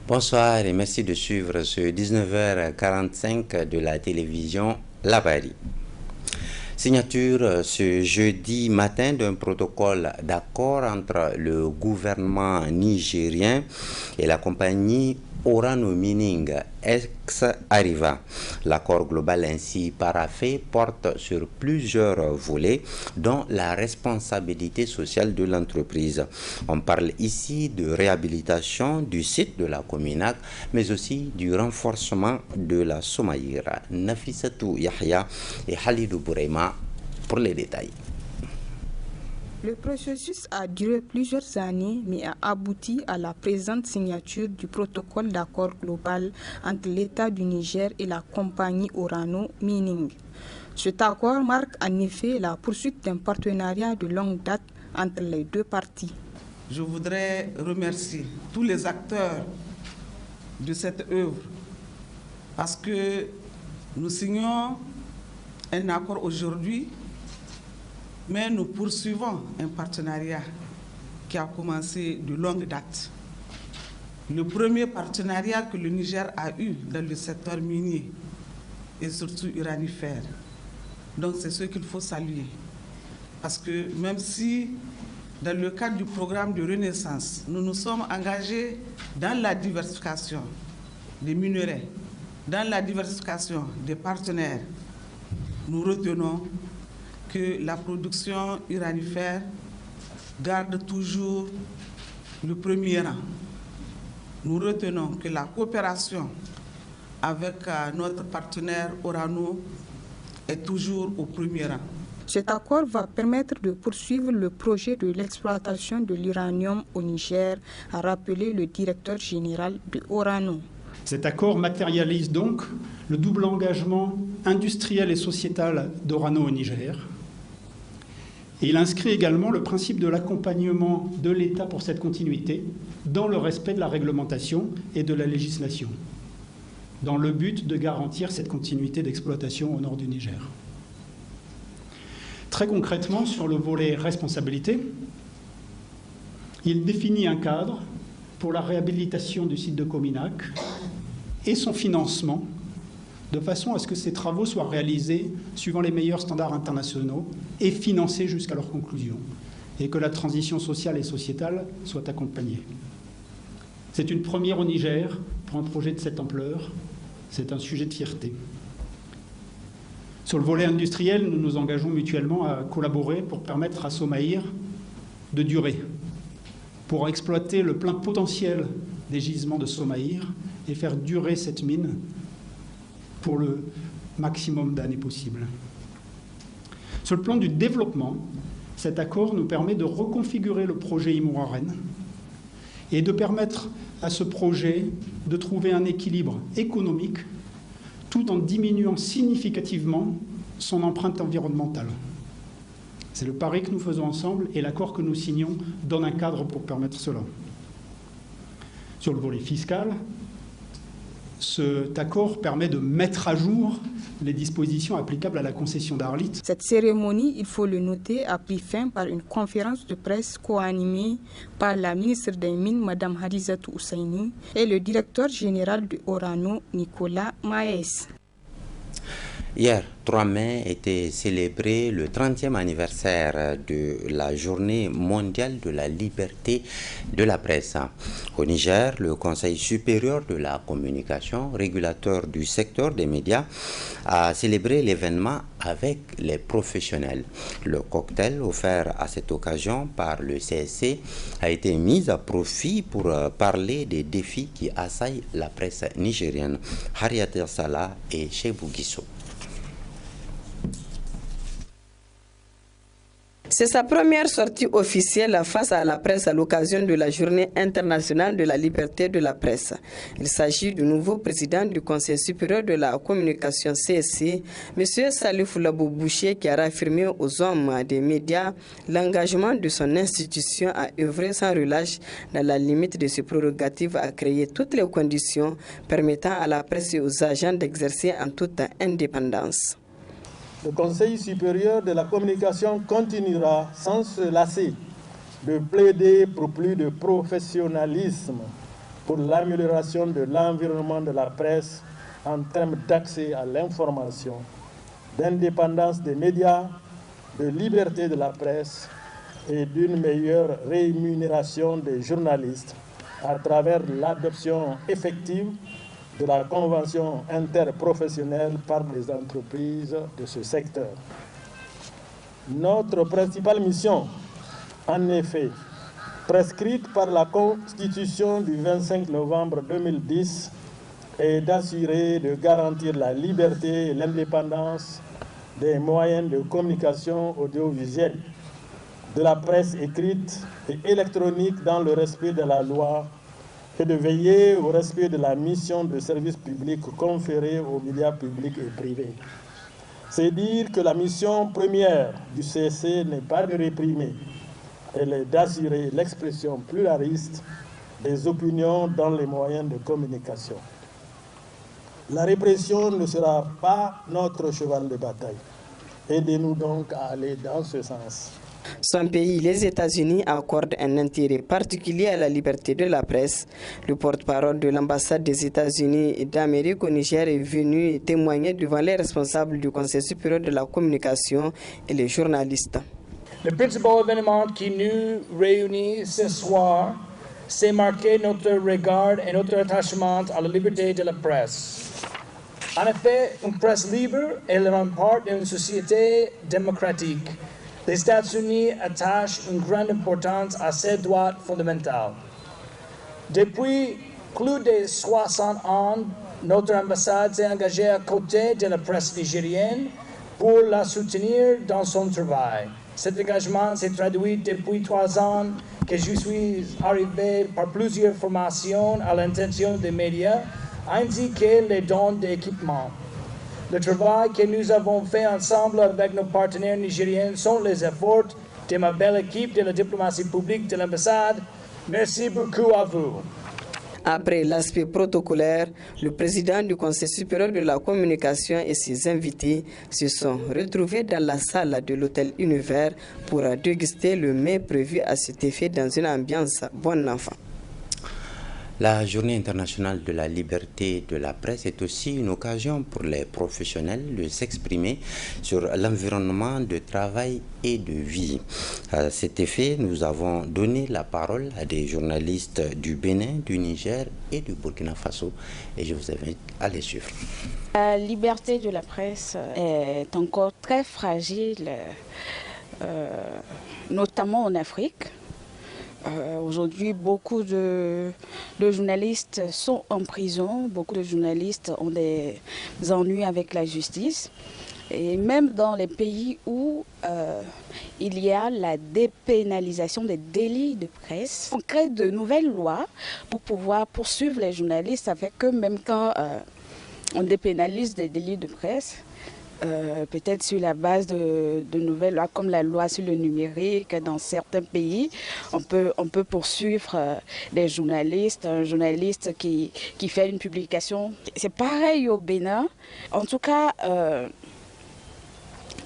Bonsoir et merci de suivre ce 19h45 de la télévision Labari. Signature ce jeudi matin d'un protocole d'accord entre le gouvernement nigérien et la compagnie Orano Mining ex-Arriva. L'accord global ainsi paraphé porte sur plusieurs volets, dont la responsabilité sociale de l'entreprise. On parle ici de réhabilitation du site de la Cominac, mais aussi du renforcement de la Somaïra. Nafissatou Yahya et Halidou Bourema pour les détails. Le processus a duré plusieurs années, mais a abouti à la présente signature du protocole d'accord global entre l'État du Niger et la compagnie Orano Mining. Cet accord marque en effet la poursuite d'un partenariat de longue date entre les deux parties. Je voudrais remercier tous les acteurs de cette œuvre parce que nous signons un accord aujourd'hui, mais nous poursuivons un partenariat qui a commencé de longue date. Le premier partenariat que le Niger a eu dans le secteur minier et surtout uranifère. Donc c'est ce qu'il faut saluer. Parce que même si dans le cadre du programme de renaissance, nous nous sommes engagés dans la diversification des minerais, dans la diversification des partenaires, nous retenons que la production uranifère garde toujours le premier rang. Nous retenons que la coopération avec notre partenaire Orano est toujours au premier rang. Cet accord va permettre de poursuivre le projet de l'exploitation de l'uranium au Niger, a rappelé le directeur général de Orano. Cet accord matérialise donc le double engagement industriel et sociétal d'Orano au Niger. Et il inscrit également le principe de l'accompagnement de l'État pour cette continuité dans le respect de la réglementation et de la législation, dans le but de garantir cette continuité d'exploitation au nord du Niger. Très concrètement, sur le volet responsabilité, il définit un cadre pour la réhabilitation du site de Cominac et son financement, de façon à ce que ces travaux soient réalisés suivant les meilleurs standards internationaux et financés jusqu'à leur conclusion, et que la transition sociale et sociétale soit accompagnée. C'est une première au Niger pour un projet de cette ampleur. C'est un sujet de fierté. Sur le volet industriel, nous nous engageons mutuellement à collaborer pour permettre à Somaïr de durer, pour exploiter le plein potentiel des gisements de Somaïr et faire durer cette mine pour le maximum d'années possibles. Sur le plan du développement, cet accord nous permet de reconfigurer le projet Imouraren et de permettre à ce projet de trouver un équilibre économique tout en diminuant significativement son empreinte environnementale. C'est le pari que nous faisons ensemble et l'accord que nous signons donne un cadre pour permettre cela. Sur le volet fiscal, cet accord permet de mettre à jour les dispositions applicables à la concession d'Arlit. Cette cérémonie, il faut le noter, a pris fin par une conférence de presse co-animée par la ministre des Mines, Mme Hadizatou Ousseini, et le directeur général de Orano, Nicolas Maes. Hier, 3 mai, était célébré le 30e anniversaire de la Journée mondiale de la liberté de la presse. Au Niger, le Conseil supérieur de la communication, régulateur du secteur des médias, a célébré l'événement avec les professionnels. Le cocktail offert à cette occasion par le CSC a été mis à profit pour parler des défis qui assaillent la presse nigérienne. Harriet Salah et Chebou Guisso. C'est sa première sortie officielle face à la presse à l'occasion de la Journée internationale de la liberté de la presse. Il s'agit du nouveau président du Conseil supérieur de la communication CSC, M. Salifou Labou Boucher, qui a réaffirmé aux hommes des médias l'engagement de son institution à œuvrer sans relâche dans la limite de ses prérogatives à créer toutes les conditions permettant à la presse et aux agents d'exercer en toute indépendance. Le Conseil supérieur de la communication continuera sans se lasser de plaider pour plus de professionnalisme pour l'amélioration de l'environnement de la presse en termes d'accès à l'information, d'indépendance des médias, de liberté de la presse et d'une meilleure rémunération des journalistes à travers l'adoption effective de la convention interprofessionnelle par les entreprises de ce secteur. Notre principale mission, en effet, prescrite par la Constitution du 25 novembre 2010, est d'assurer, de garantir la liberté et l'indépendance des moyens de communication audiovisuelle, de la presse écrite et électronique dans le respect de la loi et de veiller au respect de la mission de service public conférée aux médias publics et privés. C'est dire que la mission première du CSC n'est pas de réprimer, elle est d'assurer l'expression pluraliste des opinions dans les moyens de communication. La répression ne sera pas notre cheval de bataille. Aidez-nous donc à aller dans ce sens. Son pays, les États-Unis, accorde un intérêt particulier à la liberté de la presse. Le porte-parole de l'ambassade des États-Unis d'Amérique au Niger est venu témoigner devant les responsables du Conseil supérieur de la communication et les journalistes. Le principal événement qui nous réunit ce soir, c'est marquer notre regard et notre attachement à la liberté de la presse. En effet, une presse libre est le rempart d'une société démocratique. Les États-Unis attachent une grande importance à ces droits fondamentaux. Depuis plus de 60 ans, notre ambassade s'est engagée à côté de la presse nigérienne pour la soutenir dans son travail. Cet engagement s'est traduit depuis 3 ans que je suis arrivé par plusieurs formations à l'intention des médias, ainsi que les dons d'équipement. Le travail que nous avons fait ensemble avec nos partenaires nigériens sont les efforts de ma belle équipe de la diplomatie publique de l'ambassade. Merci beaucoup à vous. Après l'aspect protocolaire, le président du Conseil supérieur de la communication et ses invités se sont retrouvés dans la salle de l'hôtel Univers pour déguster le mets prévu à cet effet dans une ambiance bon enfant. La Journée internationale de la liberté de la presse est aussi une occasion pour les professionnels de s'exprimer sur l'environnement de travail et de vie. À cet effet, nous avons donné la parole à des journalistes du Bénin, du Niger et du Burkina Faso et je vous invite à les suivre. La liberté de la presse est encore très fragile, notamment en Afrique. Aujourd'hui, beaucoup de journalistes sont en prison, beaucoup de journalistes ont des ennuis avec la justice. Et même dans les pays où il y a la dépénalisation des délits de presse, on crée de nouvelles lois pour pouvoir poursuivre les journalistes avec eux, même quand on dépénalise des délits de presse. Peut-être sur la base de nouvelles lois comme la loi sur le numérique. Dans certains pays, on peut poursuivre des journalistes, un journaliste qui fait une publication. C'est pareil au Bénin. En tout cas,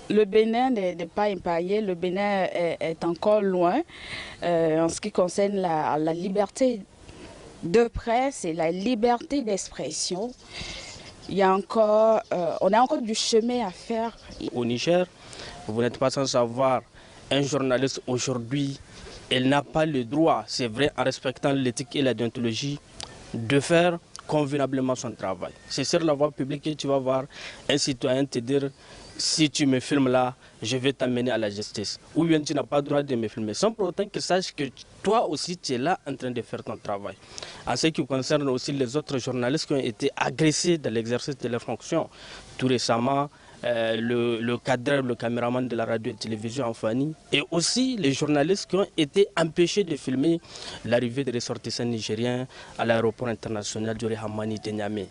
le Bénin n'est pas épargné, le Bénin est encore loin en ce qui concerne la liberté de presse et la liberté d'expression. On a encore du chemin à faire. Au Niger, vous n'êtes pas sans savoir, un journaliste aujourd'hui, il n'a pas le droit, c'est vrai, en respectant l'éthique et la déontologie, de faire convenablement son travail. C'est sur la voie publique que tu vas voir un citoyen te dire, si tu me filmes là, je vais t'amener à la justice. Ou bien tu n'as pas le droit de me filmer, sans pour autant qu'il sache que toi aussi tu es là en train de faire ton travail. En ce qui concerne aussi les autres journalistes qui ont été agressés dans l'exercice de leurs fonctions, tout récemment, le cadreur, le caméraman de la radio et télévision en Fani, et aussi les journalistes qui ont été empêchés de filmer l'arrivée des ressortissants nigériens à l'aéroport international du Hamani de Niamey.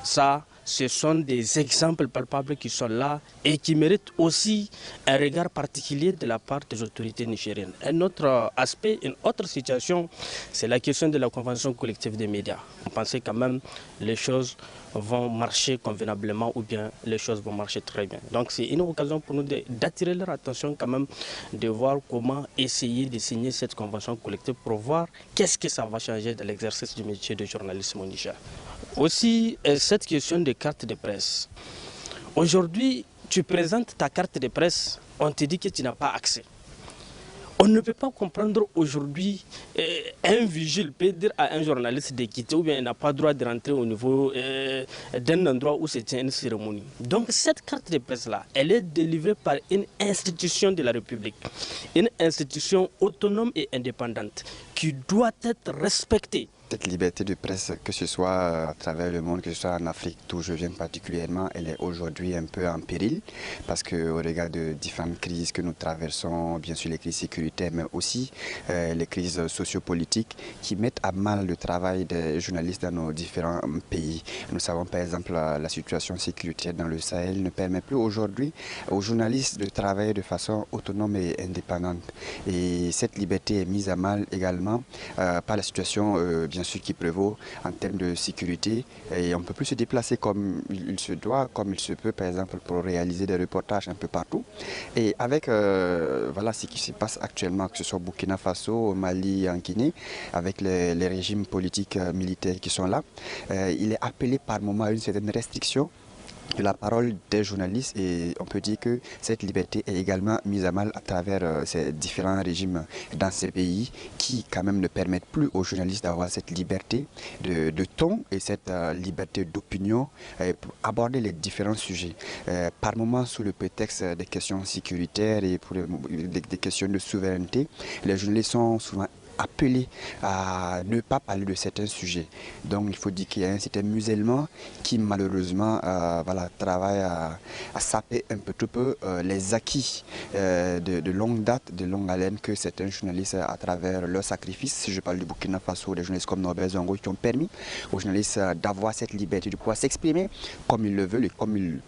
Ça, ce sont des exemples palpables qui sont là et qui méritent aussi un regard particulier de la part des autorités nigériennes. Un autre aspect, une autre situation, c'est la question de la convention collective des médias. On pensait quand même les choses vont marcher convenablement ou bien les choses vont marcher très bien. Donc c'est une occasion pour nous d'attirer leur attention quand même, de voir comment essayer de signer cette convention collective pour voir qu'est-ce que ça va changer dans l'exercice du métier de journalisme au Niger. Aussi, cette question de carte de presse. Aujourd'hui, tu présentes ta carte de presse, on te dit que tu n'as pas accès. On ne peut pas comprendre aujourd'hui, un vigile peut dire à un journaliste de quitter ou bien il n'a pas le droit de rentrer au niveau d'un endroit où se tient une cérémonie. Donc cette carte de presse-là, elle est délivrée par une institution de la République, une institution autonome et indépendante qui doit être respectée. Cette liberté de presse, que ce soit à travers le monde, que ce soit en Afrique, d'où je viens particulièrement, elle est aujourd'hui un peu en péril parce qu'au regard de différentes crises que nous traversons, bien sûr les crises sécuritaires, mais aussi les crises sociopolitiques qui mettent à mal le travail des journalistes dans nos différents pays. Nous savons par exemple la situation sécuritaire dans le Sahel ne permet plus aujourd'hui aux journalistes de travailler de façon autonome et indépendante. Et cette liberté est mise à mal également par la situation bien sûr qui prévaut en termes de sécurité et on ne peut plus se déplacer comme il se doit, comme il se peut par exemple pour réaliser des reportages un peu partout. Et avec voilà ce qui se passe actuellement, que ce soit au Burkina Faso, au Mali, en Guinée, avec les régimes politiques militaires qui sont là, il est appelé par moment à une certaine restriction de la parole des journalistes et on peut dire que cette liberté est également mise à mal à travers ces différents régimes dans ces pays qui quand même ne permettent plus aux journalistes d'avoir cette liberté de ton et cette liberté d'opinion pour aborder les différents sujets. Par moments sous le prétexte des questions sécuritaires et pour des questions de souveraineté, les journalistes sont souvent appelés à ne pas parler de certains sujets. Donc il faut dire qu'il y a un certain musellement qui malheureusement voilà, travaille à saper un peu les acquis de longue date, de longue haleine que certains journalistes à travers leur sacrifice, si je parle du Burkina Faso, des journalistes comme Norbert Zongo qui ont permis aux journalistes d'avoir cette liberté de pouvoir s'exprimer comme ils le veulent et comme ils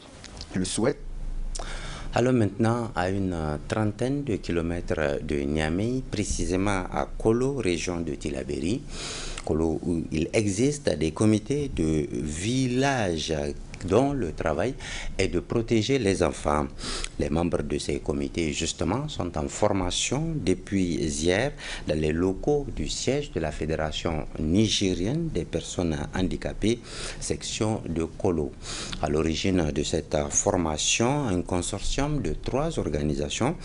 le souhaitent. Alors maintenant, à une trentaine de kilomètres de Niamey, précisément à Kolo, région de Tillabéri, Kolo, où il existe des comités de village dont le travail est de protéger les enfants. Les membres de ces comités, justement, sont en formation depuis hier dans les locaux du siège de la Fédération nigérienne des personnes handicapées, section de Kolo. À l'origine de cette formation, un consortium de 3 organisations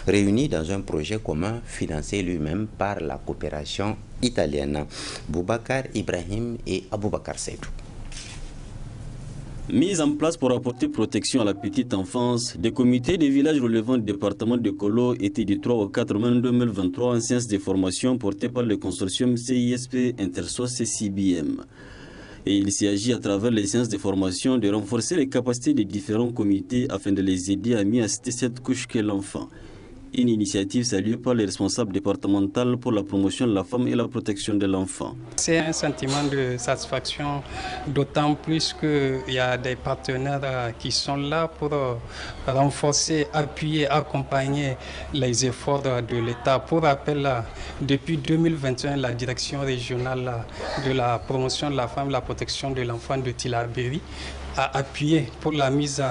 réunies dans un projet commun financé lui-même par la coopération italienne. Boubacar Ibrahim et Aboubakar Seydou. Mise en place pour apporter protection à la petite enfance, des comités de villages relevant du département de Kolo étaient du 3 au 4 mai 2023 en séance de formation portée par le consortium CISP Intersos et CBM. Et il s'agit à travers les séances de formation de renforcer les capacités des différents comités afin de les aider à mieux assister cette couche qu'est l'enfant. Une initiative saluée par les responsables départementaux pour la promotion de la femme et la protection de l'enfant. C'est un sentiment de satisfaction, d'autant plus qu'il y a des partenaires qui sont là pour renforcer, appuyer, accompagner les efforts de l'État. Pour rappel, depuis 2021, la direction régionale de la promotion de la femme et la protection de l'enfant de Tillabéri a appuyé pour la mise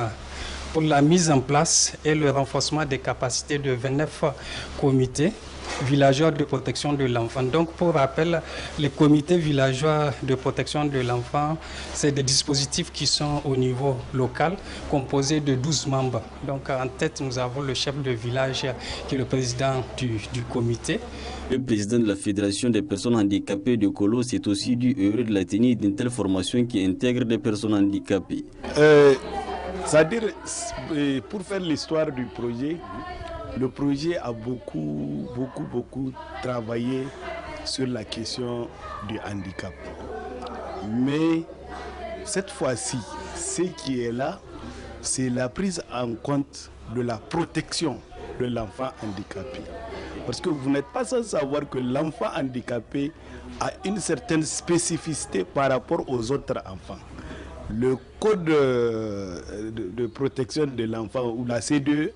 en place et le renforcement des capacités de 29 comités villageois de protection de l'enfant. Donc, pour rappel, les comités villageois de protection de l'enfant, c'est des dispositifs qui sont au niveau local, composés de 12 membres. Donc, en tête, nous avons le chef de village qui est le président du comité. Le président de la Fédération des personnes handicapées de Kolo s'est aussi dit heureux de la tenue d'une telle formation qui intègre des personnes handicapées. C'est-à-dire, pour faire l'histoire du projet, le projet a beaucoup travaillé sur la question du handicap. Mais cette fois-ci, ce qui est là, c'est la prise en compte de la protection de l'enfant handicapé. Parce que vous n'êtes pas sans savoir que l'enfant handicapé a une certaine spécificité par rapport aux autres enfants. le code de protection de l'enfant ou la CDE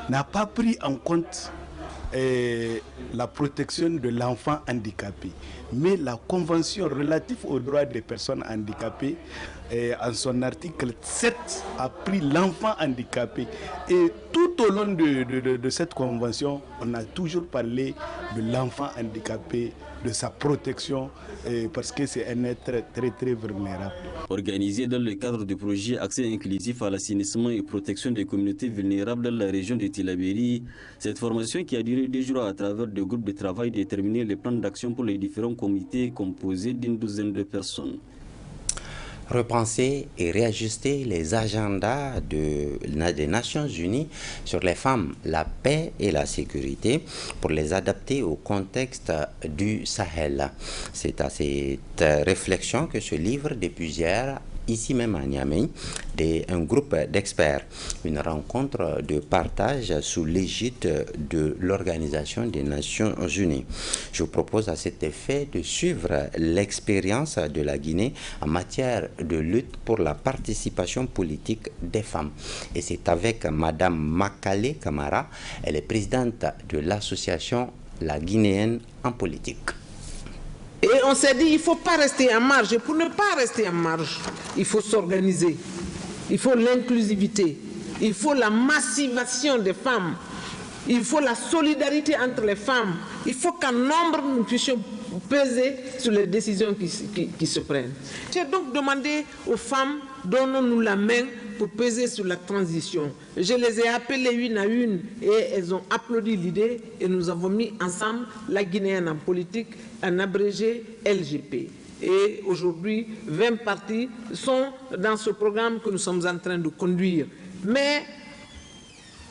n'a pas pris en compte la protection de l'enfant handicapé. Mais la Convention relative aux droits des personnes handicapées, en son article 7, a pris l'enfant handicapé. Et tout au long de cette convention, on a toujours parlé de l'enfant handicapé, de sa protection, parce que c'est un être très très vulnérable. Organisé dans le cadre du projet Accès inclusif à l'assainissement et protection des communautés vulnérables dans la région de Tillabéri, cette formation qui a duré 2 jours à travers des groupes de travail déterminait les plans d'action pour les différents comités composés d'une douzaine de personnes. Repenser et réajuster les agendas des Nations Unies sur les femmes, la paix et la sécurité pour les adapter au contexte du Sahel. C'est à cette réflexion que se livre depuis hier, ici même à Niamey, un groupe d'experts, une rencontre de partage sous l'égide de l'Organisation des Nations Unies. Je vous propose à cet effet de suivre l'expérience de la Guinée en matière de lutte pour la participation politique des femmes. Et c'est avec Madame Makale Camara, elle est présidente de l'association La Guinéenne en politique. Et on s'est dit, il ne faut pas rester en marge. Et pour ne pas rester en marge, il faut s'organiser. Il faut l'inclusivité. Il faut la massivation des femmes. Il faut la solidarité entre les femmes. Il faut qu'en nombre, nous puissions peser sur les décisions qui se prennent. J'ai donc demandé aux femmes, donnons-nous la main pour peser sur la transition. Je les ai appelées une à une et elles ont applaudi l'idée et nous avons mis ensemble la Guinéenne en politique, en abrégé LGP. Et aujourd'hui, 20 partis sont dans ce programme que nous sommes en train de conduire. Mais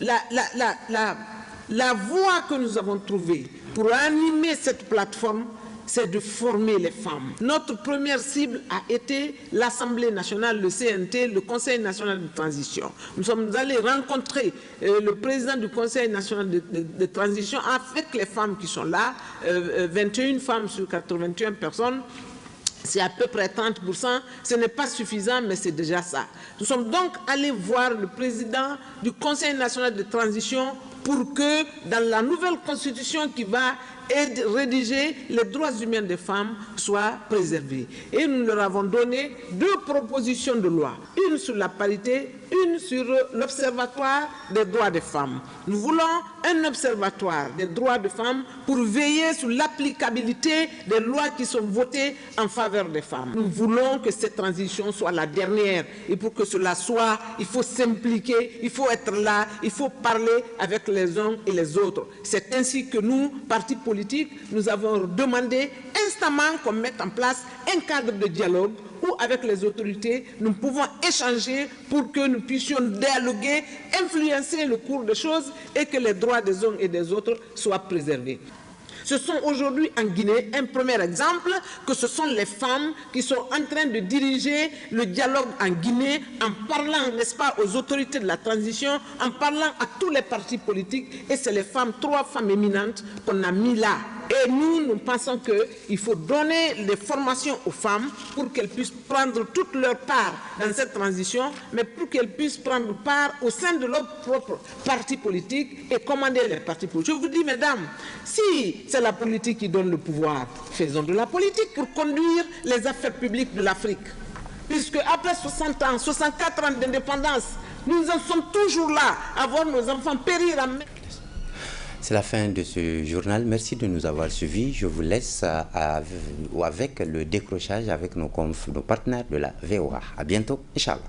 la voie que nous avons trouvée pour animer cette plateforme, c'est de former les femmes. Notre première cible a été l'Assemblée nationale, le CNT, le Conseil national de transition. Nous sommes allés rencontrer le président du Conseil national de transition avec les femmes qui sont là, 21 femmes sur 81 personnes. C'est à peu près 30%, ce n'est pas suffisant, mais c'est déjà ça. Nous sommes donc allés voir le président du Conseil national de transition pour que, dans la nouvelle constitution qui va rédiger, les droits humains des femmes soient préservés. Et nous leur avons donné 2 propositions de loi, une sur la parité, une sur l'Observatoire des droits des femmes. Nous voulons un observatoire des droits des femmes pour veiller sur l'applicabilité des lois qui sont votées en faveur des femmes. Nous voulons que cette transition soit la dernière. Et pour que cela soit, il faut s'impliquer, il faut être là, il faut parler avec les uns et les autres. C'est ainsi que nous, partis politiques, nous avons demandé instamment qu'on mette en place un cadre de dialogue où, avec les autorités, nous pouvons échanger pour que nous puissions dialoguer, influencer le cours des choses et que les droits des uns et des autres soient préservés. Ce sont aujourd'hui en Guinée un premier exemple que ce sont les femmes qui sont en train de diriger le dialogue en Guinée en parlant, n'est-ce pas, aux autorités de la transition, en parlant à tous les partis politiques et c'est les femmes, 3 femmes éminentes qu'on a mis là. Et nous pensons qu'il faut donner des formations aux femmes pour qu'elles puissent prendre toute leur part dans cette transition, mais pour qu'elles puissent prendre part au sein de leur propre parti politique et commander les partis politiques. Je vous dis, mesdames, si c'est la politique qui donne le pouvoir, faisons de la politique pour conduire les affaires publiques de l'Afrique. Puisque après 60 ans, 64 ans d'indépendance, nous en sommes toujours là, à voir nos enfants périr en mer. C'est la fin de ce journal. Merci de nous avoir suivis. Je vous laisse avec le décrochage avec nos partenaires de la VOA. À bientôt, Inch'Allah.